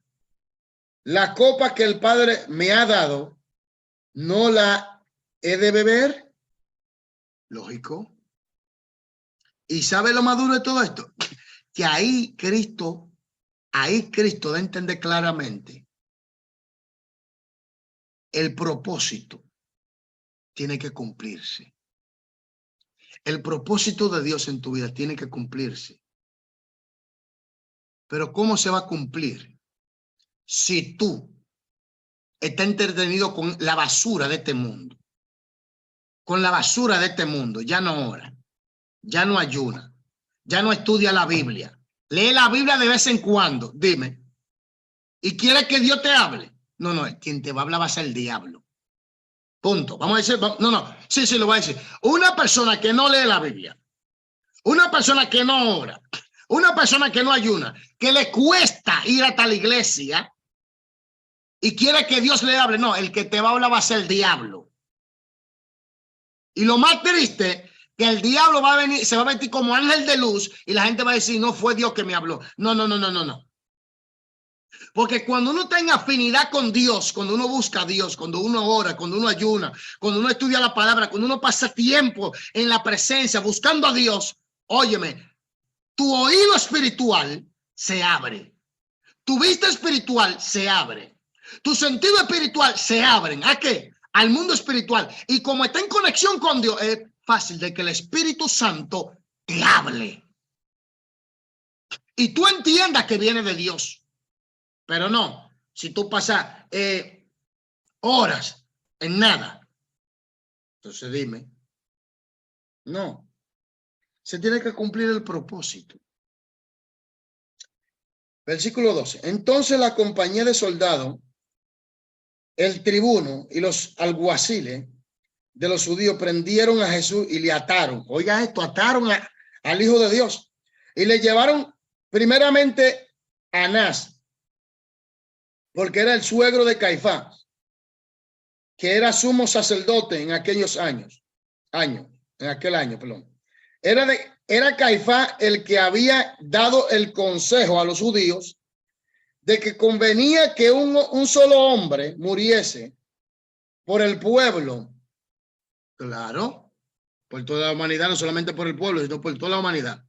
La copa que el Padre me ha dado, ¿no la he de beber? Lógico. ¿Y sabe lo más duro de todo esto? Que ahí Cristo da a entender claramente el propósito tiene que cumplirse. El propósito de Dios en tu vida tiene que cumplirse. Pero ¿cómo se va a cumplir? Si tú estás entretenido con la basura de este mundo. Con la basura de este mundo. Ya no ora. Ya no ayuna. Ya no estudia la Biblia. Lee la Biblia de vez en cuando. Dime. ¿Y quieres que Dios te hable? No, quien te va a hablar va a ser el diablo. Punto. Vamos a decir, no. Sí, lo voy a decir. Una persona que no lee la Biblia. Una persona que no ora. Una persona que no ayuna. Que le cuesta ir hasta la iglesia. Y quiere que Dios le hable. No, el que te va a hablar va a ser el diablo. Y lo más triste, que el diablo va a venir, se va a vestir como ángel de luz y la gente va a decir, no fue Dios que me habló. No. Porque cuando uno está en afinidad con Dios, cuando uno busca a Dios, cuando uno ora, cuando uno ayuna, cuando uno estudia la palabra, cuando uno pasa tiempo en la presencia buscando a Dios, óyeme, tu oído espiritual se abre. Tu vista espiritual se abre. Tu sentido espiritual se abren. ¿A qué? Al mundo espiritual. Y como está en conexión con Dios, es fácil de que el Espíritu Santo te hable. Y tú entiendas que viene de Dios. Pero no, si tú pasas horas en nada, entonces dime, no, se tiene que cumplir el propósito. Versículo 12. Entonces la compañía de soldados, el tribuno y los alguaciles de los judíos prendieron a Jesús y le ataron. Oiga esto, ataron al Hijo de Dios y le llevaron primeramente a Anás, porque era el suegro de Caifás, que era sumo sacerdote en aquellos años. Era Caifás el que había dado el consejo a los judíos de que convenía que un solo hombre muriese por el pueblo. Claro, por toda la humanidad, no solamente por el pueblo, sino por toda la humanidad.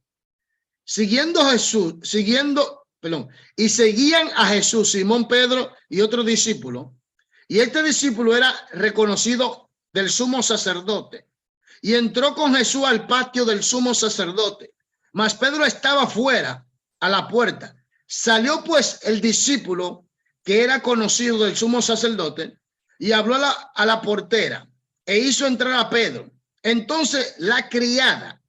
Seguían a Jesús, Simón Pedro y otro discípulo. Y este discípulo era reconocido del sumo sacerdote. Y entró con Jesús al patio del sumo sacerdote. Mas Pedro estaba fuera, a la puerta. Salió pues el discípulo, que era conocido del sumo sacerdote, y habló a la portera, e hizo entrar a Pedro. Entonces la criada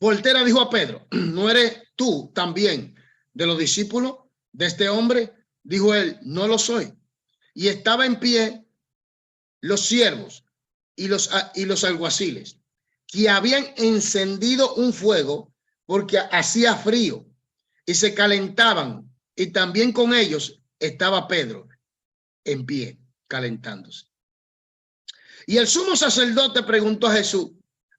voltea dijo a Pedro, ¿no eres tú también de los discípulos de este hombre? Dijo él, no lo soy. Y estaba en pie los siervos y los alguaciles, que habían encendido un fuego porque hacía frío y se calentaban, y también con ellos estaba Pedro en pie calentándose. Y el sumo sacerdote preguntó a Jesús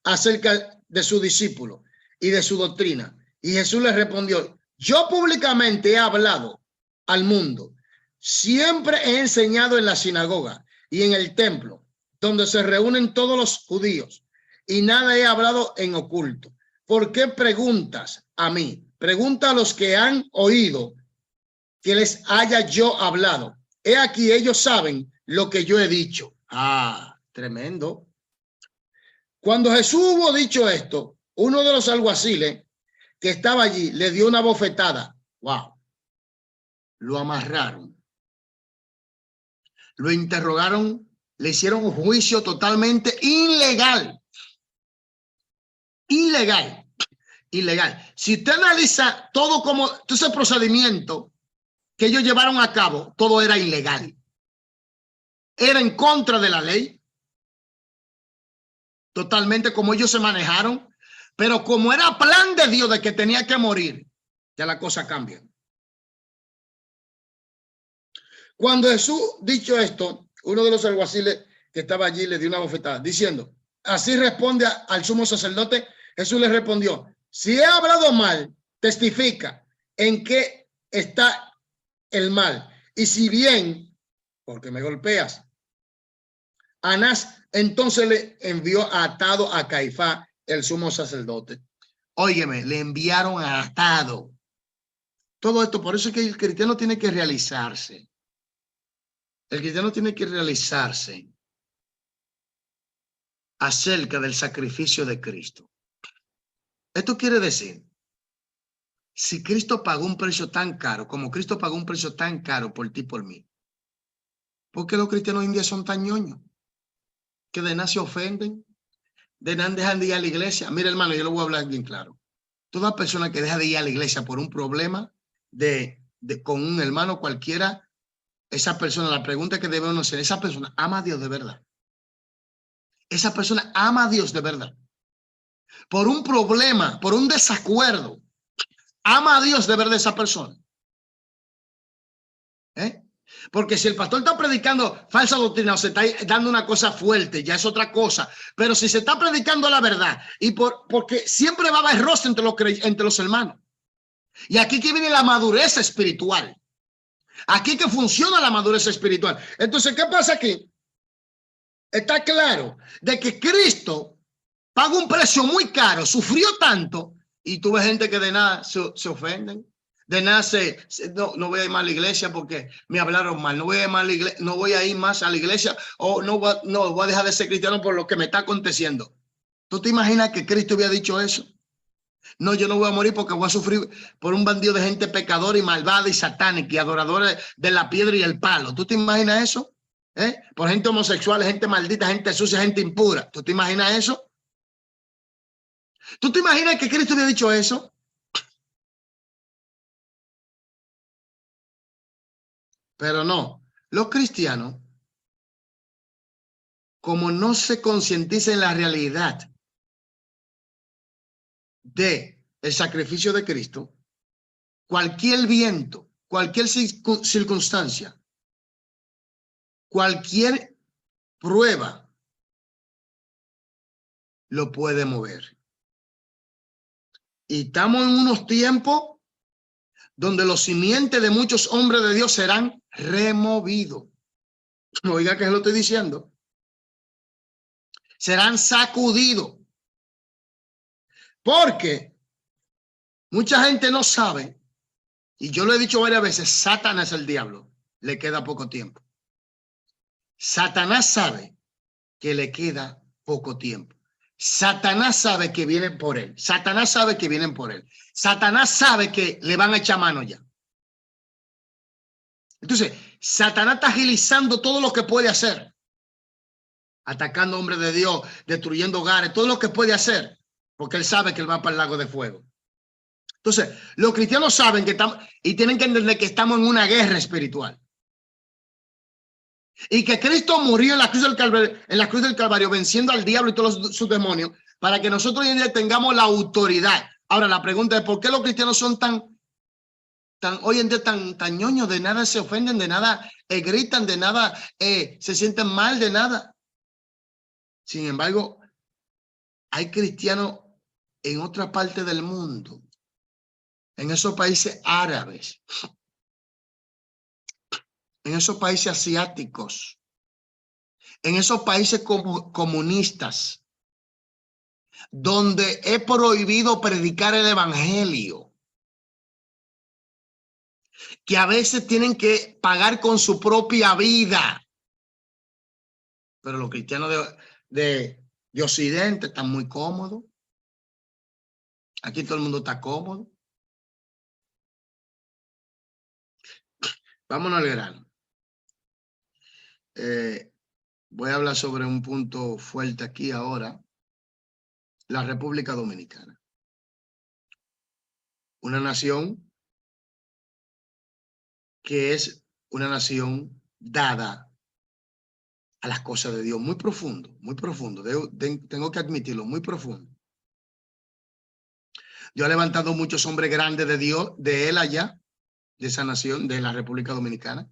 acerca de su discípulo y de su doctrina, y Jesús le respondió, yo públicamente he hablado al mundo, siempre he enseñado en la sinagoga y en el templo, donde se reúnen todos los judíos, y nada he hablado en oculto. ¿Por qué preguntas a mí? Pregunta a los que han oído que les haya yo hablado. He aquí, ellos saben lo que yo he dicho. Ah, tremendo. Cuando Jesús hubo dicho esto, uno de los alguaciles que estaba allí le dio una bofetada. Wow. Lo amarraron. Lo interrogaron, le hicieron un juicio totalmente ilegal. Ilegal. Ilegal. Si usted analiza todo como ese procedimiento que ellos llevaron a cabo, todo era ilegal. Era en contra de la ley. Totalmente como ellos se manejaron. Pero como era plan de Dios de que tenía que morir, ya la cosa cambia. Cuando Jesús dicho esto, uno de los alguaciles que estaba allí le dio una bofetada diciendo, así responde al sumo sacerdote. Jesús le respondió, si he hablado mal, testifica en qué está el mal. Y si bien, porque me golpeas. Anás entonces le envió atado a Caifás, el sumo sacerdote. Óyeme, le enviaron atado. Todo esto, por eso es que el cristiano tiene que realizarse. El cristiano tiene que realizarse acerca del sacrificio de Cristo. Esto quiere decir, si Cristo pagó un precio tan caro, como Cristo pagó un precio tan caro por ti y por mí, ¿por qué los cristianos hoy en día son tan ñoños? Que de nada se ofenden, de nada dejan de ir a la iglesia. Mira, hermano, yo lo voy a hablar bien claro. Toda persona que deja de ir a la iglesia por un problema con un hermano cualquiera, esa persona, la pregunta que debemos hacer, esa persona ama a Dios de verdad. Esa persona ama a Dios de verdad. Por un problema, por un desacuerdo, ama a Dios de verdad esa persona. Porque si el pastor está predicando falsa doctrina o se está dando una cosa fuerte, ya es otra cosa. Pero si se está predicando la verdad, y porque siempre va a haber roce entre los hermanos. Y aquí que viene la madurez espiritual. Aquí que funciona la madurez espiritual. Entonces, ¿qué pasa aquí? Está claro de que Cristo pagó un precio muy caro, sufrió tanto, y tú ves gente que de nada se ofenden. De nada no voy a ir más a la iglesia porque me hablaron mal, no voy a ir más a la iglesia, no voy a ir más a la iglesia, o no voy a dejar de ser cristiano por lo que me está aconteciendo. ¿Tú te imaginas que Cristo había dicho eso? No, yo no voy a morir porque voy a sufrir por un bandido de gente pecadora y malvada y satánica y adoradora de la piedra y el palo. ¿Tú te imaginas eso? Por gente homosexual, gente maldita, gente sucia, gente impura. ¿Tú te imaginas eso? ¿Tú te imaginas que Cristo había dicho eso? Pero no, los cristianos, como no se concientizan en la realidad de el sacrificio de Cristo, cualquier viento, cualquier circunstancia, cualquier prueba lo puede mover. Y estamos en unos tiempos donde los simientes de muchos hombres de Dios serán removidos. Oiga que lo estoy diciendo. Serán sacudidos. Porque mucha gente no sabe, y yo lo he dicho varias veces, Satanás es el diablo. Le queda poco tiempo. Satanás sabe que le queda poco tiempo. Satanás sabe que vienen por él. Satanás sabe que vienen por él. Satanás sabe que le van a echar mano ya. Entonces, Satanás está agilizando todo lo que puede hacer. Atacando hombres de Dios, destruyendo hogares, todo lo que puede hacer. porque él sabe que él va para el lago de fuego. Entonces, los cristianos saben que estamos, y tienen que entender que estamos en una guerra espiritual. Y que Cristo murió en la cruz del Calvario, venciendo al diablo y todos sus demonios, para que nosotros hoy en día tengamos la autoridad. Ahora, la pregunta es, ¿por qué los cristianos son hoy en día tan ñoños? De nada se ofenden, de nada gritan, de nada se sienten mal, de nada. Sin embargo, hay cristianos en otra parte del mundo, en esos países árabes, en esos países asiáticos, en esos países comunistas, donde es prohibido predicar el evangelio, que a veces tienen que pagar con su propia vida. Pero los cristianos de Occidente están muy cómodos. Aquí todo el mundo está cómodo. Vámonos al grano. Voy a hablar sobre un punto fuerte aquí ahora. La República Dominicana. Una nación que es una nación dada a las cosas de Dios. Muy profundo, muy profundo. Tengo que admitirlo, muy profundo. Dios ha levantado muchos hombres grandes de Dios, de él allá, de esa nación, de la República Dominicana.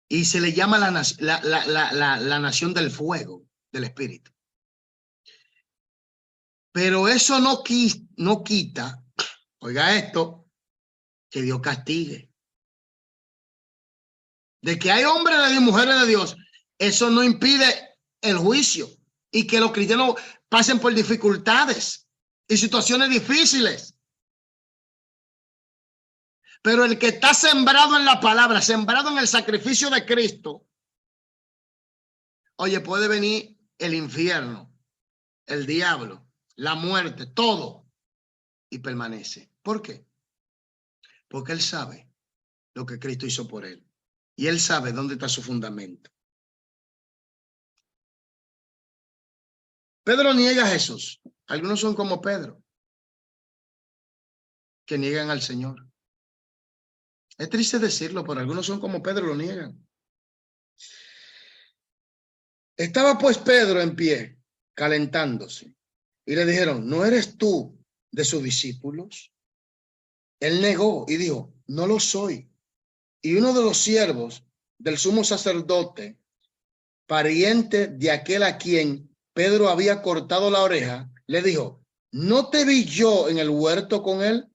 Y se le llama la nación del fuego, del espíritu. Pero eso no quita, oiga esto, que Dios castigue. De que hay hombres de Dios, mujeres de Dios, eso no impide el juicio y que los cristianos pasen por dificultades y situaciones difíciles. Pero el que está sembrado en la palabra, sembrado en el sacrificio de Cristo, oye, puede venir el infierno, el diablo, la muerte, todo, y permanece. ¿Por qué? Porque él sabe lo que Cristo hizo por él. Y él sabe dónde está su fundamento. Pedro niega a Jesús. Algunos son como Pedro, que niegan al Señor. Es triste decirlo, pero algunos son como Pedro, lo niegan. Estaba pues Pedro en pie, calentándose, y le dijeron, ¿no eres tú de sus discípulos? Él negó y dijo, no lo soy. Y uno de los siervos del sumo sacerdote, pariente de aquel a quien Pedro había cortado la oreja, le dijo, ¿no te vi yo en el huerto con él?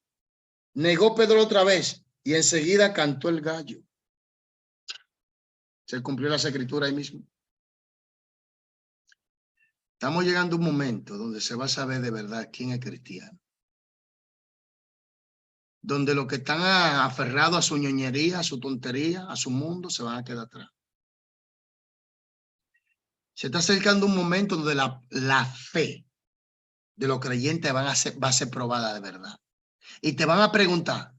Negó Pedro otra vez y enseguida cantó el gallo. Se cumplió la escritura ahí mismo. Estamos llegando a un momento donde se va a saber de verdad quién es cristiano. Donde los que están aferrados a su ñoñería, a su tontería, a su mundo, se van a quedar atrás. Se está acercando un momento donde la fe de los creyentes va a ser probada de verdad. Y te van a preguntar,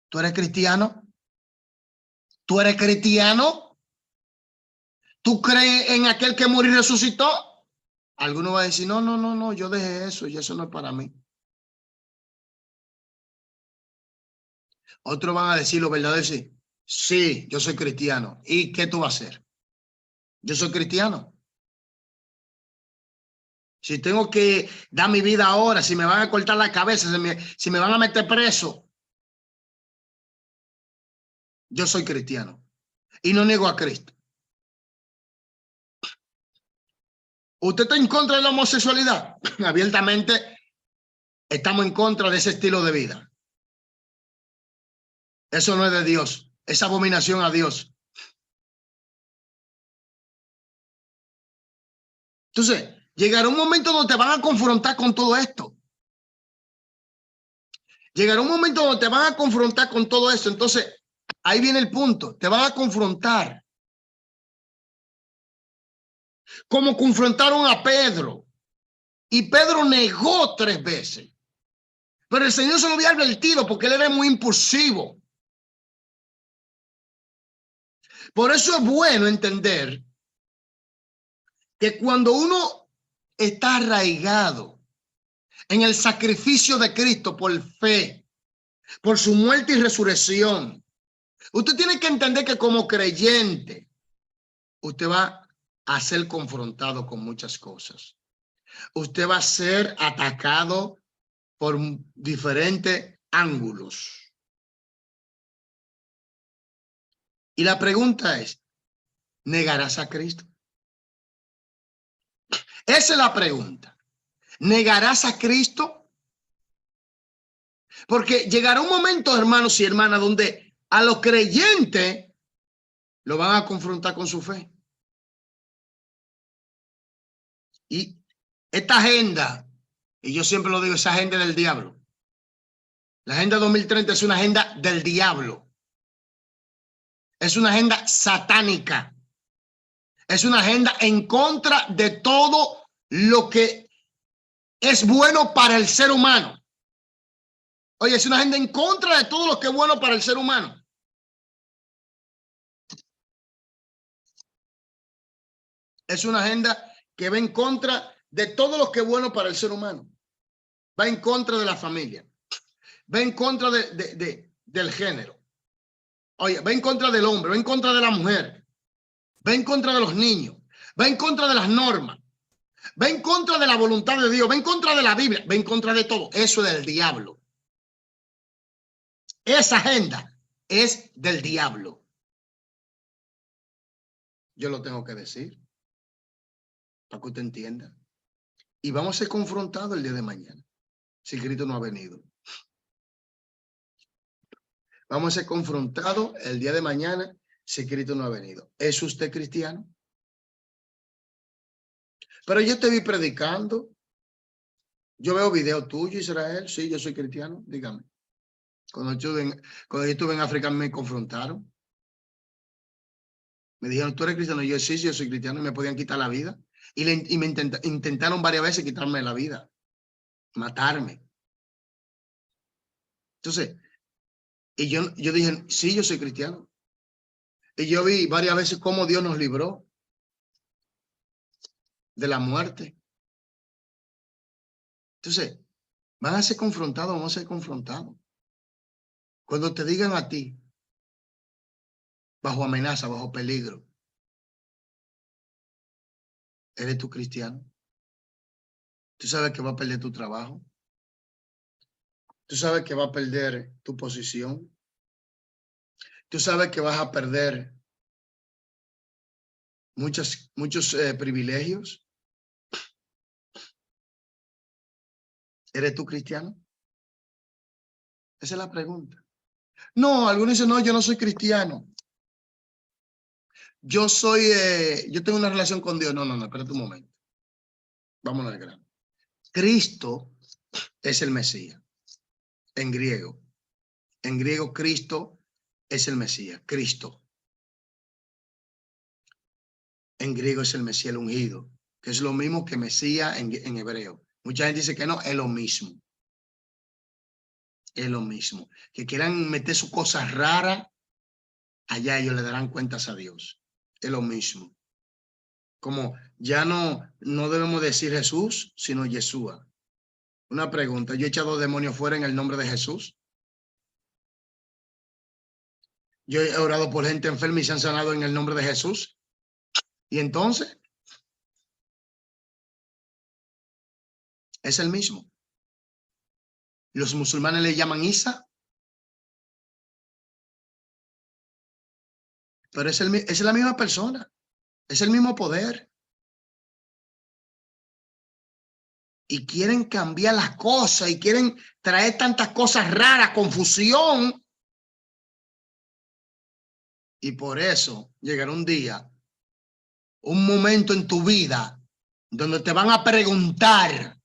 ¿tú eres cristiano? ¿Tú eres cristiano? ¿Tú crees en aquel que murió y resucitó? Alguno va a decir, no, yo dejé eso y eso no es para mí. Otros van a decir lo verdadero, sí, yo soy cristiano. ¿Y qué tú vas a hacer? Yo soy cristiano. Si tengo que dar mi vida ahora, si me van a cortar la cabeza, si me van a meter preso, yo soy cristiano y no niego a Cristo. ¿Usted está en contra de la homosexualidad? Abiertamente estamos en contra de ese estilo de vida. Eso no es de Dios, es abominación a Dios. Entonces, llegará un momento donde te van a confrontar con todo esto. Llegará un momento donde te van a confrontar con todo esto. Entonces, ahí viene el punto. Te van a confrontar. Como confrontaron a Pedro. Y Pedro negó 3 veces. Pero el Señor se lo había advertido porque él era muy impulsivo. Por eso es bueno entender que cuando uno está arraigado en el sacrificio de Cristo por fe, por su muerte y resurrección. Usted tiene que entender que como creyente, usted va a ser confrontado con muchas cosas. Usted va a ser atacado por diferentes ángulos. Y la pregunta es, ¿negarás a Cristo? Esa es la pregunta. ¿Negarás a Cristo? Porque llegará un momento, hermanos y hermanas, donde a los creyentes lo van a confrontar con su fe. Y esta agenda, y yo siempre lo digo, esa agenda del diablo. La Agenda 2030 es una agenda del diablo. Es una agenda satánica. Es una agenda en contra de todo lo que es bueno para el ser humano. Oye, es una agenda en contra de todo lo que es bueno para el ser humano. Es una agenda que va en contra de todo lo que es bueno para el ser humano. Va en contra de la familia. Va en contra del género. Oye, va en contra del hombre, va en contra de la mujer. Va en contra de los niños. Va en contra de las normas. Va en contra de la voluntad de Dios. Va en contra de la Biblia. Va en contra de todo. Eso es del diablo. Esa agenda es del diablo. Yo lo tengo que decir para que usted entienda. Y vamos a ser confrontados el día de mañana, si Cristo no ha venido. Vamos a ser confrontados el día de mañana, si Cristo no ha venido. ¿Es usted cristiano? Pero yo te vi predicando. Yo veo videos tuyos, Israel. Sí, yo soy cristiano. Dígame. Cuando yo estuve en África me confrontaron. Me dijeron, ¿tú eres cristiano? Y yo, sí, yo soy cristiano. Y me podían quitar la vida. Y me intentaron varias veces quitarme la vida. Matarme. Entonces, y yo dije, sí, yo soy cristiano. Y yo vi varias veces cómo Dios nos libró de la muerte. Entonces, van a ser confrontados, vamos a ser confrontados. Cuando te digan a ti, bajo amenaza, bajo peligro, ¿eres tú cristiano? ¿Tú sabes que va a perder tu trabajo? ¿Tú sabes que va a perder tu posición? ¿Tú sabes que vas a perder muchos privilegios? ¿Eres tú cristiano? Esa es la pregunta. No, algunos dicen, no, yo no soy cristiano. Yo tengo una relación con Dios. No, espérate un momento. Vámonos al grano. Cristo es el Mesías. En griego. En griego, Cristo es el Mesías. Cristo. En griego es el Mesías, el ungido, que es lo mismo que Mesías en hebreo. Mucha gente dice que no, es lo mismo. Es lo mismo. Que quieran meter sus cosas raras, allá ellos le darán cuentas a Dios. Es lo mismo. Como ya no debemos decir Jesús, sino Yeshua. Una pregunta, ¿yo he echado demonios fuera en el nombre de Jesús? Yo he orado por gente enferma y se han sanado en el nombre de Jesús. Y entonces, es el mismo. Los musulmanes le llaman Isa, pero es la misma persona. Es el mismo poder. Y quieren cambiar las cosas y quieren traer tantas cosas raras, confusión. Y por eso llegará un día, un momento en tu vida donde te van a preguntar,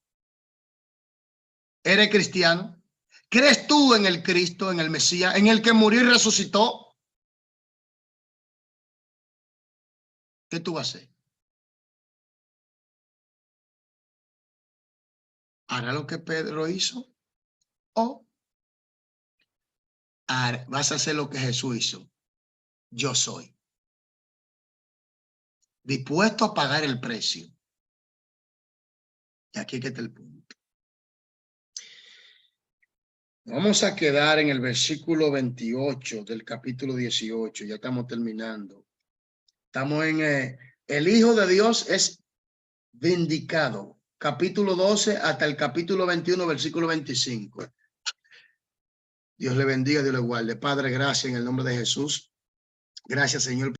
¿eres cristiano? ¿Crees tú en el Cristo, en el Mesías, en el que murió y resucitó? ¿Qué tú vas a hacer? ¿Hará lo que Pedro hizo? ¿O vas a hacer lo que Jesús hizo? Yo soy dispuesto a pagar el precio Y aquí es que está el punto. Vamos a quedar en el versículo 28 del capítulo 18. Ya estamos terminando. Estamos en el Hijo de Dios es vindicado. Capítulo 12 hasta el capítulo 21, versículo 25. Dios le bendiga, Dios le guarde. Padre, gracias en el nombre de Jesús. Gracias, Señor.